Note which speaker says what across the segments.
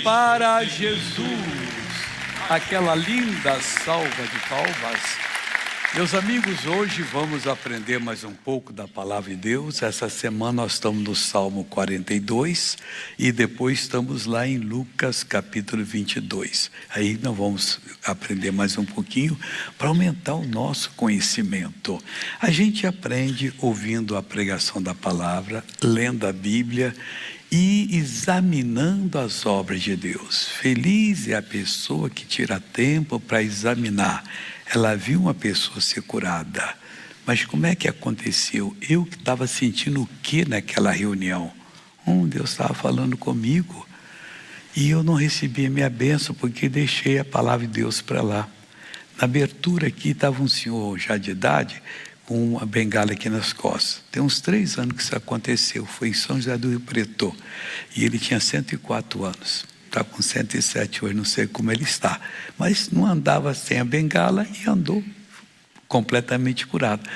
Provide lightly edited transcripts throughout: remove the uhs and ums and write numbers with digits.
Speaker 1: para Jesus. Aquela linda salva de palmas. Meus amigos, hoje vamos aprender mais um pouco da palavra de Deus. Essa semana nós estamos no Salmo 42 e depois estamos lá em Lucas capítulo 22. Aí nós vamos aprender mais um pouquinho para aumentar o nosso conhecimento. A gente aprende ouvindo a pregação da palavra, lendo a Bíblia e examinando as obras de Deus. Feliz é a pessoa que tira tempo para examinar. Ela viu uma pessoa ser curada, mas como é que aconteceu? Eu que estava sentindo o que naquela reunião? Deus estava falando comigo e eu não recebi a minha bênção porque deixei a palavra de Deus para lá. Na abertura aqui estava um senhor já de idade com uma bengala aqui nas costas. Tem uns 3 anos que isso aconteceu, foi em São José do Rio Preto e ele tinha 104 anos. Está com 107 hoje, não sei como ele está. Mas não andava sem a bengala e andou completamente curado.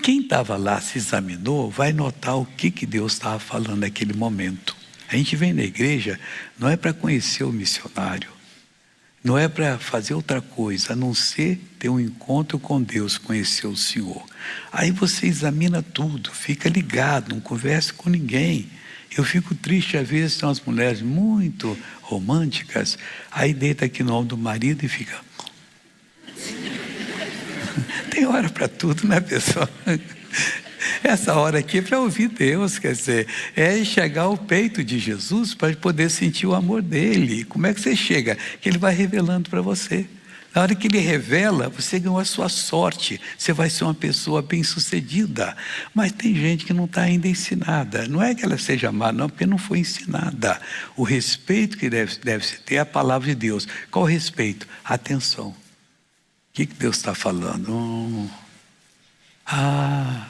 Speaker 1: Quem estava lá, se examinou, vai notar o que Deus estava falando naquele momento. A gente vem na igreja, não é para conhecer o missionário, não é para fazer outra coisa, a não ser ter um encontro com Deus, conhecer o Senhor. Aí você examina tudo, fica ligado, não conversa com ninguém. Eu fico triste, às vezes, tem umas mulheres muito românticas, aí deita aqui no ombro do marido e fica... Tem hora para tudo, né, pessoal? Essa hora aqui é para ouvir Deus, quer dizer, é enxergar o peito de Jesus para poder sentir o amor dele. Como é que você chega? Que ele vai revelando para você. Na hora que ele revela, você ganhou a sua sorte. Você vai ser uma pessoa bem-sucedida. Mas tem gente que não está ainda ensinada. Não é que ela seja má, não, porque não foi ensinada. O respeito que deve-se ter é a palavra de Deus. Qual o respeito? Atenção. O que Deus está falando?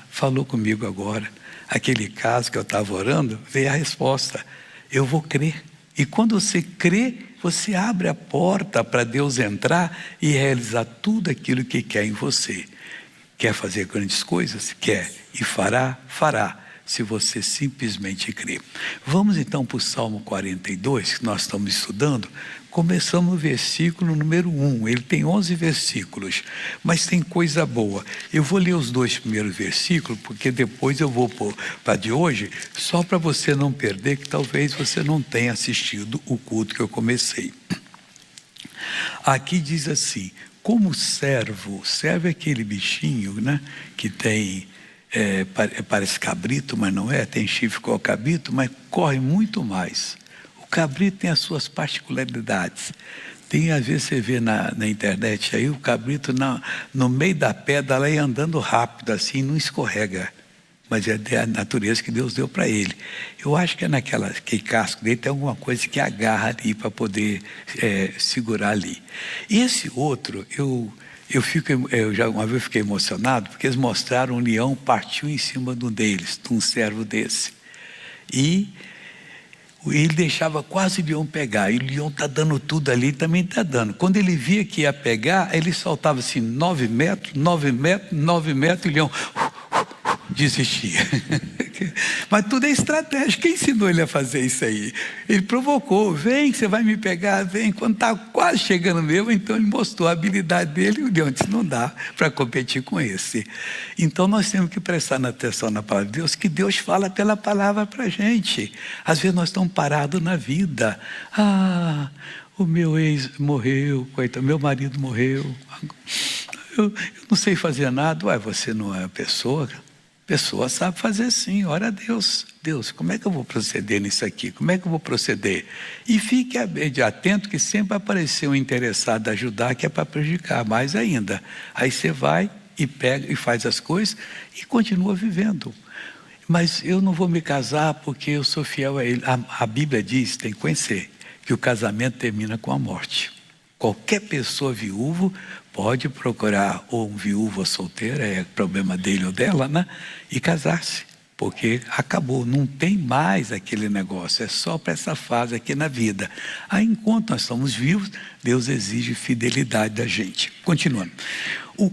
Speaker 1: Falou comigo agora. Aquele caso que eu estava orando, veio a resposta. Eu vou crer. E quando você crê, você abre a porta para Deus entrar e realizar tudo aquilo que quer em você. Quer fazer grandes coisas? Quer. E fará? Fará. Se você simplesmente crer. Vamos então para o Salmo 42, que nós estamos estudando. Começamos no versículo número 1. Ele tem 11 versículos, mas tem coisa boa. Eu vou ler os 2 primeiros versículos, porque depois eu vou para de hoje, só para você não perder, que talvez você não tenha assistido o culto que eu comecei. Aqui diz assim: como servo é aquele bichinho, né, que tem... parece cabrito, mas não é, tem chifre igual cabrito, mas corre muito mais. O cabrito tem as suas particularidades. Às vezes você vê na internet aí o cabrito no meio da pedra lá e andando rápido assim, não escorrega. Mas é a natureza que Deus deu para ele. Eu acho que aquele casco dele tem alguma coisa que agarra ali para poder segurar ali. E esse outro, eu já uma vez fiquei emocionado, porque eles mostraram um leão partiu em cima de um deles, de um servo desse. E ele deixava quase o leão pegar, e o leão está dando tudo ali, também está dando. Quando ele via que ia pegar, ele soltava assim 9 metros, 9 metros, 9 metros, e o leão desistia. Mas tudo é estratégia. Quem ensinou ele a fazer isso aí? Ele provocou: vem que você vai me pegar, vem. Quando está quase chegando mesmo, então ele mostrou a habilidade dele e o leão disse: não dá para competir com esse. Então nós temos que prestar atenção na palavra de Deus, que Deus fala pela palavra para a gente. Às vezes nós estamos parados na vida. O meu ex morreu, coitado, meu marido morreu. Eu não sei fazer nada. Você não é a pessoa? Pessoa sabe fazer sim, ora a Deus. Deus, como é que eu vou proceder nisso aqui? Como é que eu vou proceder? E fique atento que sempre vai aparecer um interessado a ajudar que é para prejudicar mais ainda. Aí você vai e pega e faz as coisas e continua vivendo. Mas eu não vou me casar porque eu sou fiel a ele. A Bíblia diz, tem que conhecer, que o casamento termina com a morte. Qualquer pessoa viúva pode procurar ou um viúvo ou solteiro, é problema dele ou dela, né? E casar-se, porque acabou, não tem mais aquele negócio, é só para essa fase aqui na vida. Aí, enquanto nós estamos vivos, Deus exige fidelidade da gente. Continuando.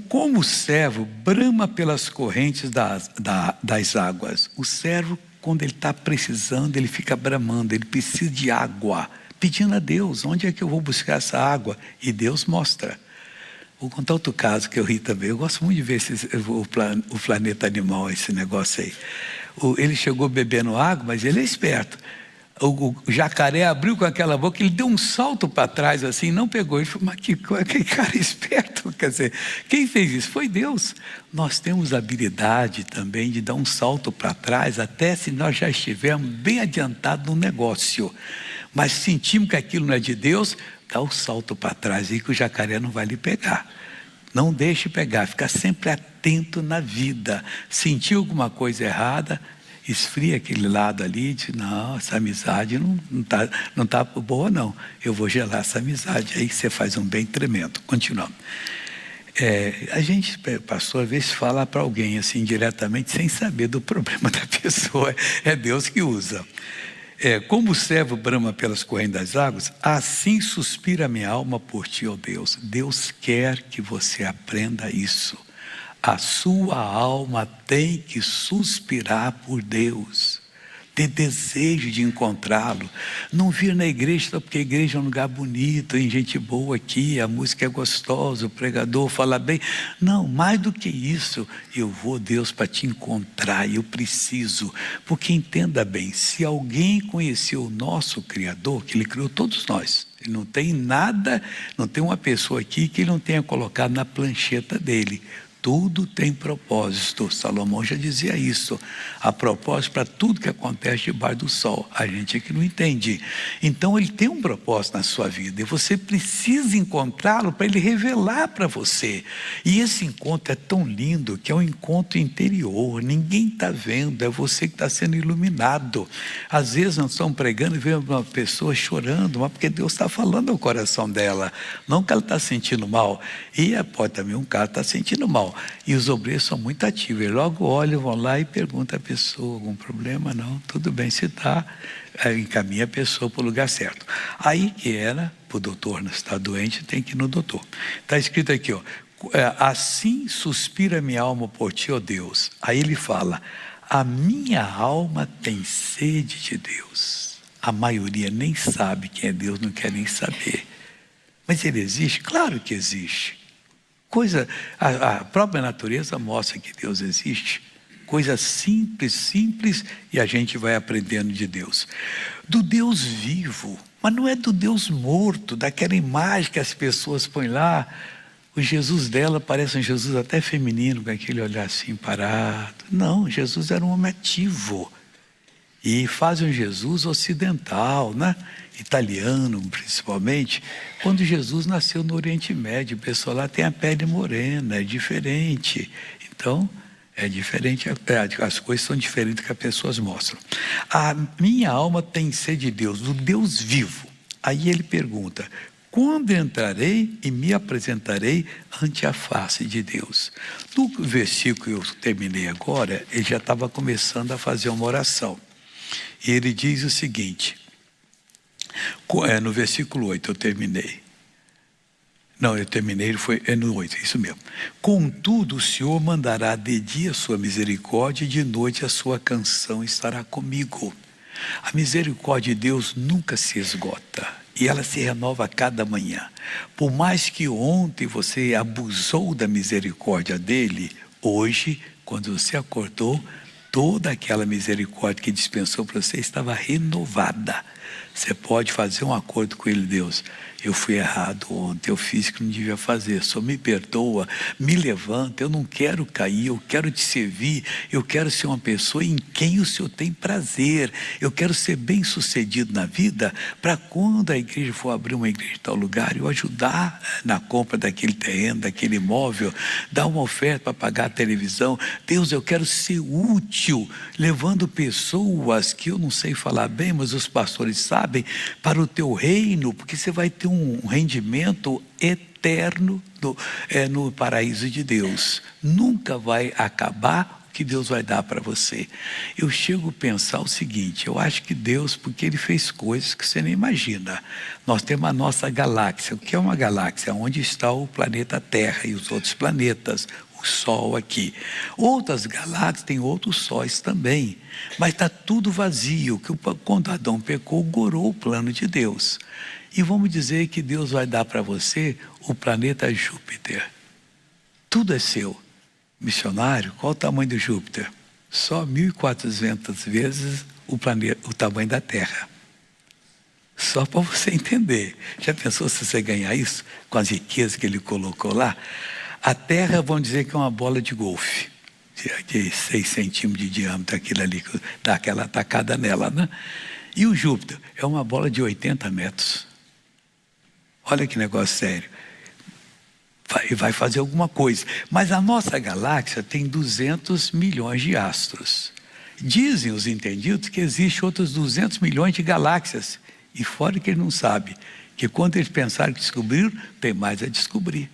Speaker 1: Como o servo brama pelas correntes das águas. O servo, quando ele está precisando, ele fica bramando, ele precisa de água. pedindo a Deus, onde é que eu vou buscar essa água? E Deus mostra. Vou contar outro caso que eu ri também. Eu gosto muito de ver o planeta animal, esse negócio aí. Ele chegou bebendo água, mas ele é esperto. O jacaré abriu com aquela boca, ele deu um salto para trás assim, não pegou. Ele falou, mas que cara esperto. Quer dizer, quem fez isso? Foi Deus. Nós temos a habilidade também de dar um salto para trás, até se nós já estivermos bem adiantados no negócio. Mas sentimos que aquilo não é de Deus, dá o salto para trás aí que o jacaré não vai lhe pegar. Não deixe pegar, fica sempre atento na vida. Sentiu alguma coisa errada, esfria aquele lado ali e diz, não, essa amizade não tá boa não. Eu vou gelar essa amizade. Aí você faz um bem tremendo. Continuando. A gente, pastor, às vezes fala para alguém assim diretamente, sem saber do problema da pessoa. É Deus que usa. Como o servo brama pelas correntes das águas, assim suspira a minha alma por ti, ó Deus. Deus quer que você aprenda isso. A sua alma tem que suspirar por Deus, ter desejo de encontrá-lo. Não vir na igreja só porque a igreja é um lugar bonito, tem gente boa aqui, a música é gostosa, o pregador fala bem. Não, mais do que isso, eu vou, Deus, para te encontrar, eu preciso. Porque entenda bem, se alguém conheceu o nosso Criador, que Ele criou todos nós, Ele não tem nada, não tem uma pessoa aqui que Ele não tenha colocado na plancheta dele. Tudo tem propósito. Salomão já dizia isso. Há propósito para tudo que acontece debaixo do sol. A gente é que não entende. Então ele tem um propósito na sua vida. E você precisa encontrá-lo para ele revelar para você. E esse encontro é tão lindo que é um encontro interior. Ninguém está vendo. É você que está sendo iluminado. Às vezes nós estamos pregando e vemos uma pessoa chorando, mas porque Deus está falando ao coração dela. Não que ela está sentindo mal. E pode também um cara estar sentindo mal. E os obreiros são muito ativos. Eles logo olham, vão lá e perguntam à pessoa, algum problema? Não, tudo bem, se está, encaminha a pessoa para o lugar certo. Aí que era, para o doutor, não está doente, tem que ir no doutor. Está escrito aqui, ó, assim suspira minha alma por ti, ó Deus. Aí ele fala, a minha alma tem sede de Deus. A maioria nem sabe quem é Deus, não quer nem saber. Mas ele existe? Claro que existe. A própria natureza mostra que Deus existe. Coisa simples, e a gente vai aprendendo de Deus. Do Deus vivo, mas não é do Deus morto, daquela imagem que as pessoas põem lá. O Jesus dela parece um Jesus até feminino, com aquele olhar assim parado. Não, Jesus era um homem ativo. E fazem um Jesus ocidental, né? Italiano principalmente. Quando Jesus nasceu no Oriente Médio, o pessoal lá tem a pele morena, é diferente. Então, é diferente, as coisas são diferentes que as pessoas mostram. A minha alma tem sede de Deus, do Deus vivo. Aí ele pergunta, quando entrarei e me apresentarei ante a face de Deus? No versículo que eu terminei agora, ele já estava começando a fazer uma oração. E ele diz o seguinte, no versículo 8 eu terminei. Não, eu terminei, no 8, isso mesmo. Contudo, o Senhor mandará de dia a sua misericórdia e de noite a sua canção estará comigo. A misericórdia de Deus nunca se esgota. E ela se renova a cada manhã. Por mais que ontem você abusou da misericórdia dele, hoje, quando você acordou, toda aquela misericórdia que dispensou para você estava renovada. Você pode fazer um acordo com ele, Deus. Eu fui errado ontem, eu fiz o que não devia fazer. Só me perdoa, me levanta. Eu não quero cair, eu quero te servir. Eu quero ser uma pessoa em quem o Senhor tem prazer. Eu quero ser bem sucedido na vida, para quando a igreja for abrir uma igreja em tal lugar, eu ajudar na compra daquele terreno, daquele imóvel, dar uma oferta para pagar a televisão. Deus, eu quero ser útil, levando pessoas que eu não sei falar bem, mas os pastores sabem, para o teu reino, porque você vai ter um rendimento eterno no paraíso de Deus. Nunca vai acabar o que Deus vai dar para você. Eu chego a pensar o seguinte, eu acho que Deus, porque Ele fez coisas que você nem imagina. Nós temos a nossa galáxia. O que é uma galáxia? Onde está o planeta Terra e os outros planetas, o Sol aqui. Outras galáxias têm outros sóis também, mas está tudo vazio, que quando Adão pecou, gorou o plano de Deus. E vamos dizer que Deus vai dar para você o planeta Júpiter. Tudo é seu. Missionário, qual o tamanho do Júpiter? Só 1.400 vezes o tamanho da Terra. Só para você entender. Já pensou se você ganhar isso com as riquezas que ele colocou lá? A Terra, vamos dizer que é uma bola de golfe, de 6 centímetros de diâmetro, aquilo ali, dá aquela tacada nela, né? E o Júpiter é uma bola de 80 metros. Olha que negócio sério. Vai fazer alguma coisa. Mas a nossa galáxia tem 200 milhões de astros. Dizem os entendidos que existem outros 200 milhões de galáxias. E fora que ele não sabe, que quando eles pensaram que descobriram, tem mais a descobrir.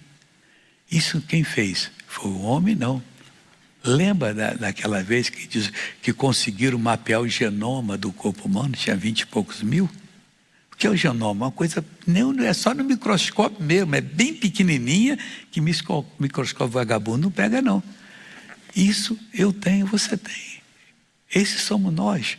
Speaker 1: Isso quem fez? Foi o homem, não. Lembra daquela vez que conseguiram mapear o genoma do corpo humano? Tinha 20 e poucos mil. O que é o genoma? Uma coisa, não é só no microscópio mesmo, é bem pequenininha, que microscópio vagabundo não pega não. Isso eu tenho, você tem. Esses somos nós.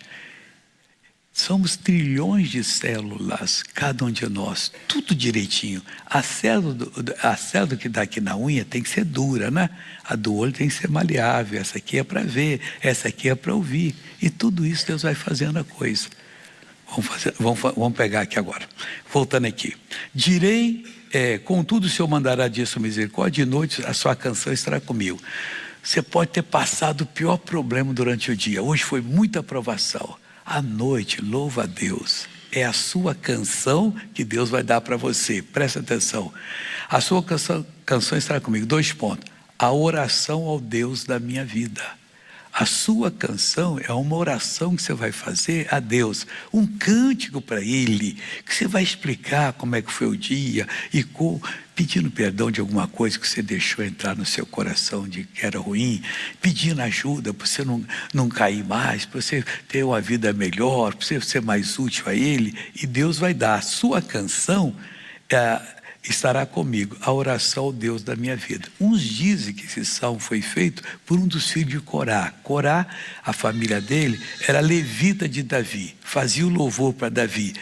Speaker 1: Somos trilhões de células, cada um de nós, tudo direitinho. A célula que dá aqui na unha tem que ser dura, né? A do olho tem que ser maleável, essa aqui é para ver, essa aqui é para ouvir. E tudo isso Deus vai fazendo a coisa. Vamos pegar aqui agora. Voltando aqui. Direi, contudo o Senhor mandará disso misericórdia, de noite a sua canção estará comigo. Você pode ter passado o pior problema durante o dia. Hoje foi muita provação. À noite, louva a Deus. É a sua canção que Deus vai dar para você. Presta atenção. A sua canção estará comigo. 2 pontos. A oração ao Deus da minha vida. A sua canção é uma oração que você vai fazer a Deus. Um cântico para Ele. Que você vai explicar como é que foi o dia. E pedindo perdão de alguma coisa que você deixou entrar no seu coração de que era ruim, pedindo ajuda para você não cair mais, para você ter uma vida melhor, para você ser mais útil a Ele, e Deus vai dar. A sua canção estará comigo, a oração ao Deus da minha vida. Uns dizem que esse salmo foi feito por um dos filhos de Corá. Corá, a família dele, era levita de Davi, fazia o louvor para Davi.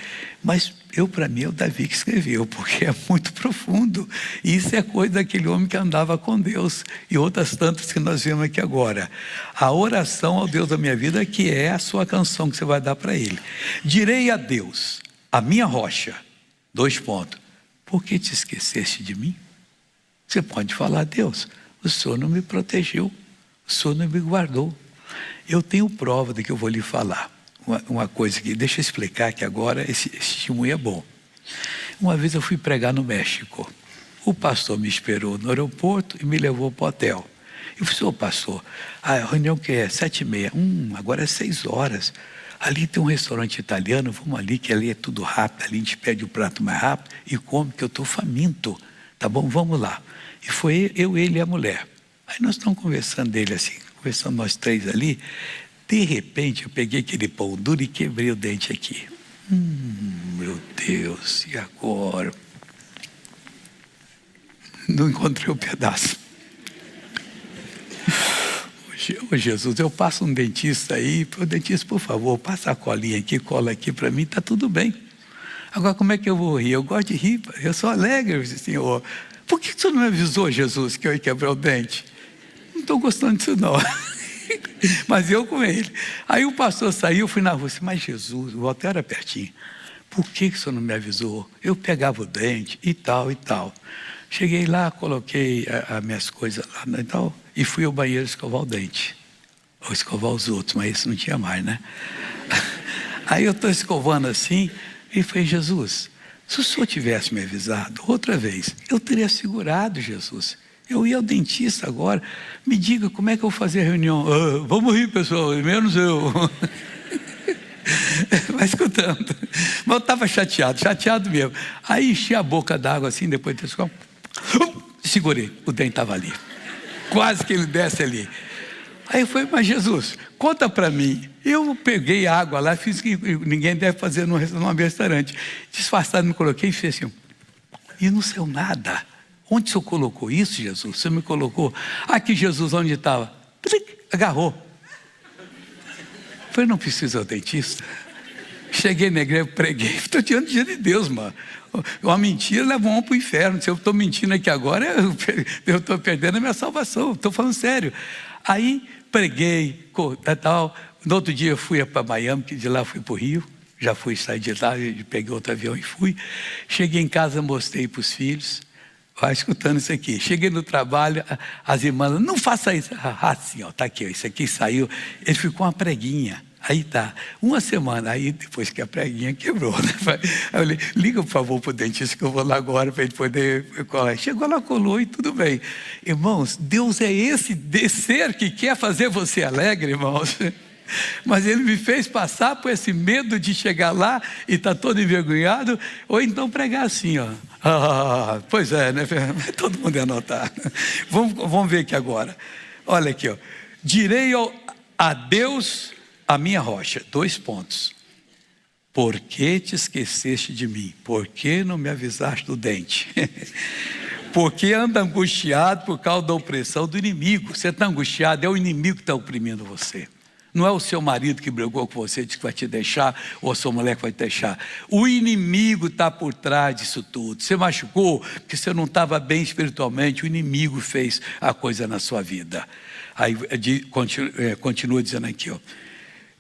Speaker 1: Mas para mim, é o Davi que escreveu, porque é muito profundo. E isso é coisa daquele homem que andava com Deus. E outras tantas que nós vemos aqui agora. A oração ao Deus da minha vida, que é a sua canção que você vai dar para Ele. Direi a Deus, a minha rocha. 2 pontos. Por que te esqueceste de mim? Você pode falar a Deus, o Senhor não me protegeu, o Senhor não me guardou. Eu tenho prova do que eu vou lhe falar. Uma coisa que, deixa eu explicar que agora esse testemunho é bom. Uma vez eu fui pregar no México. O pastor me esperou no aeroporto e me levou para o hotel. Eu falei, pastor, a reunião que é 7h30, agora é 6 horas. Ali tem um restaurante italiano, vamos ali, que ali é tudo rápido, ali a gente pede o prato mais rápido e come, que eu estou faminto. Tá bom, vamos lá. E foi eu, ele e a mulher. Aí nós estamos conversando dele assim, conversando nós 3 ali. De repente, eu peguei aquele pão duro e quebrei o dente aqui. Meu Deus, e agora? Não encontrei o pedaço. Ô Jesus, eu passo um dentista aí, dentista, por favor, passa a colinha aqui, cola aqui para mim, está tudo bem. Agora, como é que eu vou rir? Eu gosto de rir, eu sou alegre, Senhor. Por que você não me avisou, Jesus, que eu ia quebrar o dente? Não estou gostando disso não. Mas eu com ele. Aí o pastor saiu, eu fui na rua, mas Jesus, o hotel era pertinho. Por que o senhor não me avisou? Eu pegava o dente e tal e tal. Cheguei lá, coloquei as minhas coisas lá e tal, e fui ao banheiro escovar o dente. Ou escovar os outros, mas isso não tinha mais, né? Aí eu estou escovando assim, e falei, Jesus, se o senhor tivesse me avisado outra vez, eu teria segurado, Jesus. Eu ia ao dentista agora, me diga como é que eu vou fazer a reunião. Vamos rir, pessoal, menos eu. Vai escutando. Mas eu estava chateado mesmo. Aí enchi a boca d'água assim, depois de ter segurei, o dente estava ali. Quase que ele desce ali. Aí eu falei, mas Jesus, conta para mim. Eu peguei água lá, fiz o que ninguém deve fazer num restaurante. Disfarçado, me coloquei e fiz assim. E não saiu nada. Onde o Senhor colocou isso, Jesus? O Senhor me colocou. Aqui, Jesus, onde estava? Agarrou. Eu falei, não precisa ao dentista. Cheguei na igreja, preguei. Estou diante de Deus, mano. Uma mentira leva um homem para o inferno. Se eu estou mentindo aqui agora, eu estou perdendo a minha salvação. Estou falando sério. Aí, preguei, tal. No outro dia eu fui para Miami, que de lá fui para o Rio. Já fui sair de lá, peguei outro avião e fui. Cheguei em casa, mostrei para os filhos. Vai escutando isso aqui. Cheguei no trabalho, as irmãs, não faça isso. Assim, ó, tá aqui, ó, isso aqui saiu. Ele ficou uma preguinha. Aí tá, uma semana, aí depois que a preguinha quebrou, né? Aí eu falei, liga por favor para o dentista que eu vou lá agora para ele poder colar. Chegou lá, colou e tudo bem. Irmãos, Deus é esse ser que quer fazer você alegre, irmãos. Mas ele me fez passar por esse medo de chegar lá e estar todo envergonhado, ou então pregar assim, ó. Pois é, né? Todo mundo ia anotar. Vamos ver aqui agora. Olha aqui, ó. Direi a Deus a minha rocha. 2 pontos. Por que te esqueceste de mim? Por que não me avisaste do dente? Porque anda angustiado por causa da opressão do inimigo. Você está angustiado, é o inimigo que está oprimindo você. Não é o seu marido que brigou com você, disse que vai te deixar, ou a sua mulher que vai te deixar. O inimigo está por trás disso tudo. Você machucou porque você não estava bem espiritualmente, o inimigo fez a coisa na sua vida. Aí continua dizendo aqui, ó.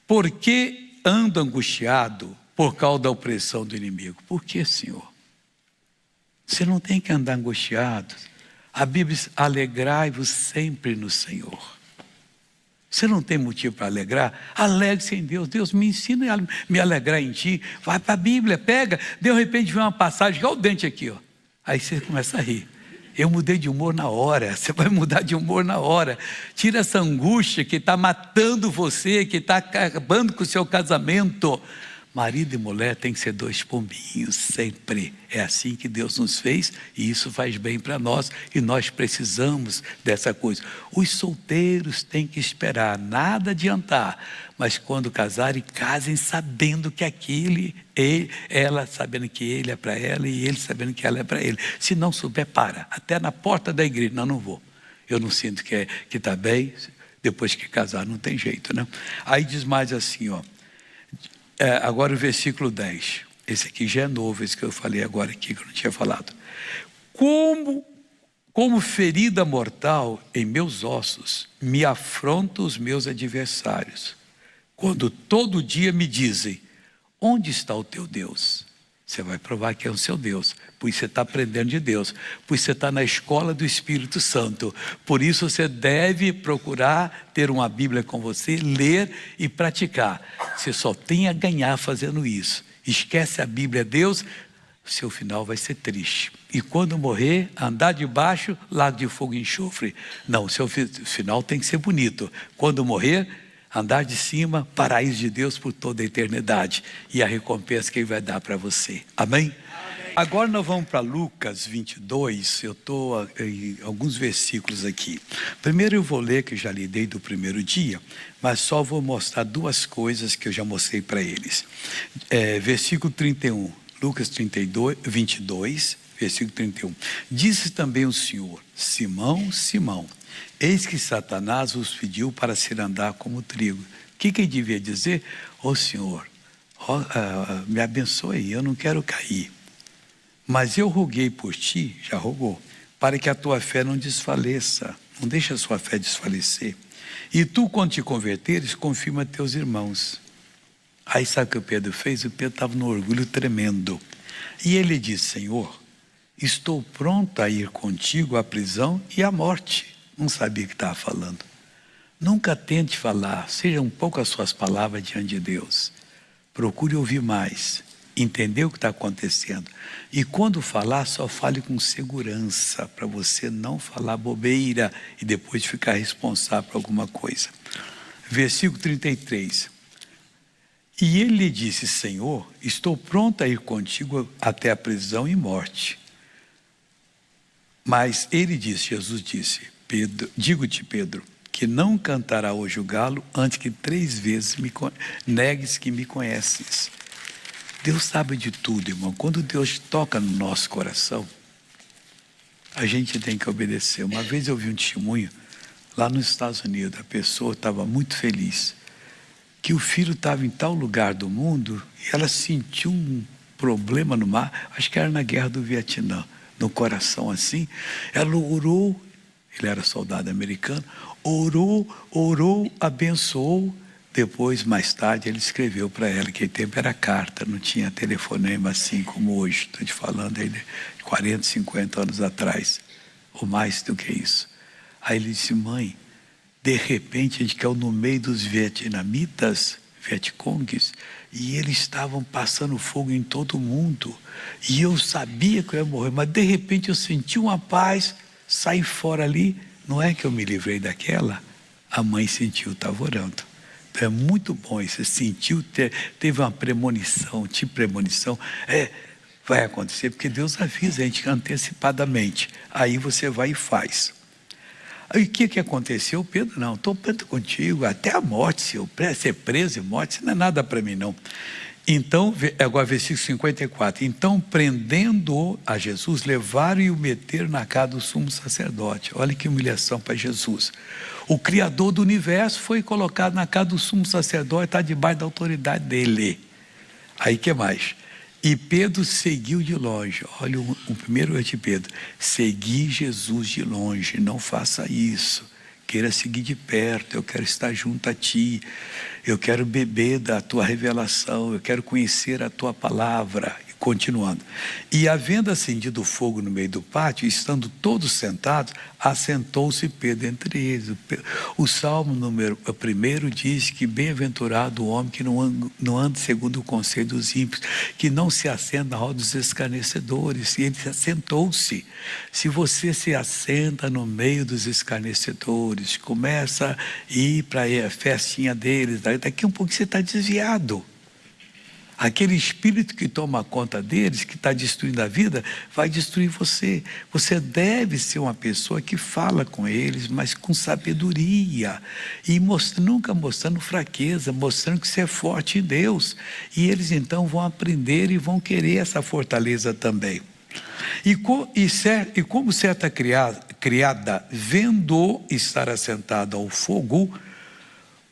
Speaker 1: Por que anda angustiado por causa da opressão do inimigo? Por que, Senhor? Você não tem que andar angustiado. A Bíblia diz, alegrai-vos sempre no Senhor. Você não tem motivo para alegrar? Alegre-se em Deus. Deus, me ensina a me alegrar em Ti. Vai para a Bíblia, pega. De repente vem uma passagem, igual o dente aqui, ó. Aí você começa a rir. Eu mudei de humor na hora. Você vai mudar de humor na hora. Tira essa angústia que está matando você, que está acabando com o seu casamento. Marido e mulher tem que ser 2 pombinhos, sempre. É assim que Deus nos fez e isso faz bem para nós e nós precisamos dessa coisa. Os solteiros têm que esperar, nada adiantar, mas quando casarem, casem sabendo que ela sabendo que ele é para ela e ele sabendo que ela é para ele. Se não souber, para, até na porta da igreja, não vou. Eu não sinto que está bem, depois que casar não tem jeito, né? Aí diz mais assim, ó. Agora o versículo 10. Esse aqui já é novo, esse que eu falei agora aqui, que eu não tinha falado. Como ferida mortal em meus ossos, me afrontam os meus adversários. Quando todo dia me dizem, onde está o teu Deus? Você vai provar que é o seu Deus, pois você está aprendendo de Deus, pois você está na escola do Espírito Santo. Por isso você deve procurar ter uma Bíblia com você, ler e praticar. Você só tem a ganhar fazendo isso. Esquece a Bíblia, Deus, seu final vai ser triste. E quando morrer, andar debaixo, lago de fogo e enxofre. Não, seu final tem que ser bonito. Quando morrer, andar de cima, paraíso de Deus por toda a eternidade. E a recompensa que Ele vai dar para você. Amém? Amém? Agora nós vamos para Lucas 22. Eu estou em alguns versículos aqui. Primeiro eu vou ler, que eu já li desde o primeiro dia, mas só vou mostrar 2 coisas que eu já mostrei para eles. Versículo 31. Lucas 22, versículo 31. Disse também o Senhor, Simão, Simão, eis que Satanás vos pediu para se andar como trigo. O que ele devia dizer? Ó Senhor, me abençoe, eu não quero cair. Mas eu roguei por ti, já rogou, para que a tua fé não desfaleça. Não deixa a sua fé desfalecer. E tu, quando te converteres, confirma teus irmãos. Aí sabe o que o Pedro fez? O Pedro estava no orgulho tremendo. E ele disse, Senhor, estou pronto a ir contigo à prisão e à morte. Não sabia o que estava falando. Nunca tente falar, seja um pouco as suas palavras diante de Deus. Procure ouvir mais, entender o que está acontecendo. E quando falar, só fale com segurança, para você não falar bobeira e depois ficar responsável por alguma coisa. Versículo 33. E ele lhe disse, Senhor, estou pronto a ir contigo até a prisão e morte. Mas ele disse, Jesus disse, Pedro, digo-te, Pedro, que não cantará hoje o galo antes que 3 vezes negues que me conheces. Deus sabe de tudo, irmão. Quando Deus toca no nosso coração, A gente tem que obedecer. Uma vez eu vi um testemunho lá nos Estados Unidos, a pessoa estava muito feliz, que o filho estava em tal lugar do mundo e ela sentiu um problema no mar, acho que era na guerra do Vietnã, no coração assim. Ela orou, ele era soldado americano, orou, abençoou. Depois, mais tarde, ele escreveu para ela, que tempo era carta, não tinha telefonema assim como hoje. Estou te falando aí de 40, 50 anos atrás, ou mais do que isso. Aí ele disse: mãe, de repente a gente caiu no meio dos vietnamitas, Vietcongues, e eles estavam passando fogo em todo mundo. E eu sabia que eu ia morrer, mas de repente eu senti uma paz, saí fora ali. Não é que eu me livrei daquela? A mãe sentiu, estava orando. Então é muito bom isso, você sentiu, teve uma premonição, vai acontecer, porque Deus avisa a gente antecipadamente. Aí você vai e faz. Aí o que aconteceu? Pedro, não, estou preto contigo, até a morte, se eu ser preso e morte, isso não é nada para mim não. Então, agora versículo 54, então prendendo a Jesus, levaram e o meteram na casa do sumo sacerdote. Olha que humilhação para Jesus. O Criador do universo foi colocado na casa do sumo sacerdote, está debaixo da autoridade dele. Aí que mais? E Pedro seguiu de longe. Olha o primeiro erro de Pedro: seguir Jesus de longe, não faça isso. Queira seguir de perto, eu quero estar junto a ti, eu quero beber da tua revelação, eu quero conhecer a tua palavra. Continuando. E havendo acendido fogo no meio do pátio, estando todos sentados, assentou-se Pedro entre eles. O Salmo número 1 diz que bem-aventurado o homem que não anda segundo o conselho dos ímpios, que não se assenta na roda dos escarnecedores. E ele assentou-se. Se você se assenta no meio dos escarnecedores, começa a ir para a festinha deles, daqui um pouco você está desviado. Aquele espírito que toma conta deles, que está destruindo a vida, vai destruir você. Você deve ser uma pessoa que fala com eles, mas com sabedoria. E nunca mostrando fraqueza, mostrando que você é forte em Deus. E eles então vão aprender e vão querer essa fortaleza também. E como certa criada, vendo estar assentada ao fogo,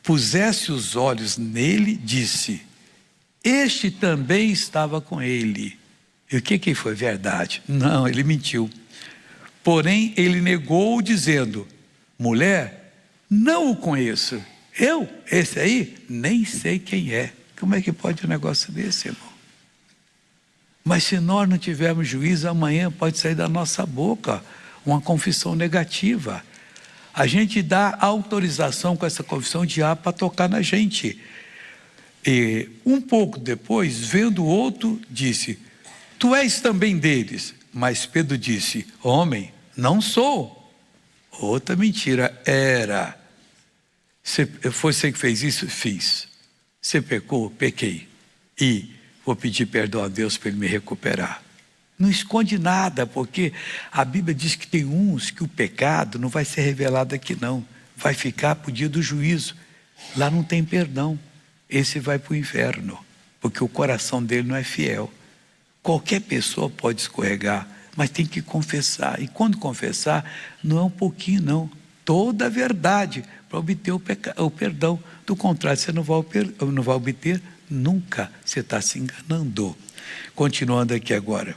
Speaker 1: pusesse os olhos nele, disse: este também estava com ele. E o que foi verdade? Não, ele mentiu. Porém, ele negou, dizendo: mulher, não o conheço. Eu? Esse aí? Nem sei quem é. Como é que pode um negócio desse, irmão? Mas se nós não tivermos juízo, amanhã pode sair da nossa boca uma confissão negativa. A gente dá autorização com essa confissão de diabo para tocar na gente. E um pouco depois, vendo o outro, disse: tu és também deles. Mas Pedro disse: homem, não sou. Outra mentira, era. Foi você que fez isso? Fiz. Você pecou? Pequei. E vou pedir perdão a Deus para Ele me recuperar. Não esconde nada, porque a Bíblia diz que tem uns que o pecado não vai ser revelado aqui não. Vai ficar para o dia do juízo. Lá não tem perdão. Esse vai para o inferno, porque o coração dele não é fiel. Qualquer pessoa pode escorregar, mas tem que confessar. E quando confessar, não é um pouquinho não, toda a verdade, para obter o perdão. Do contrário, você não vai obter nunca, você está se enganando. Continuando aqui agora.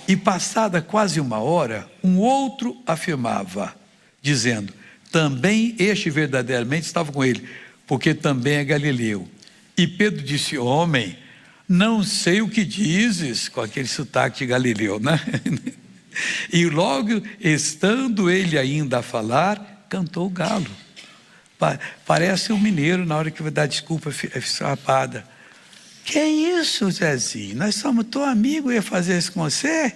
Speaker 1: E passada quase uma hora, um outro afirmava, dizendo: também este verdadeiramente estava com ele, porque também é galileu. E Pedro disse: homem, não sei o que dizes, com aquele sotaque de galileu, né? E logo, estando ele ainda a falar, cantou o galo. Parece um mineiro na hora que vai dar desculpa esfarrapada. Que isso, Zezinho? Nós somos teu amigo, eu ia fazer isso com você?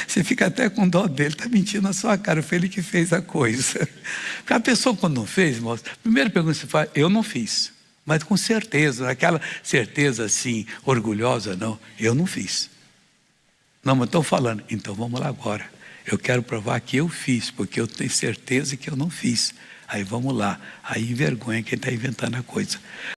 Speaker 1: Você fica até com dó dele, está mentindo na sua cara, foi ele que fez a coisa. Porque a pessoa quando não fez, moço, primeira pergunta que você faz: eu não fiz. Mas com certeza, aquela certeza assim, orgulhosa, não, eu não fiz. Não, mas estou falando, então vamos lá agora. Eu quero provar que eu fiz, porque eu tenho certeza que eu não fiz. Aí vamos lá, aí envergonha quem está inventando a coisa.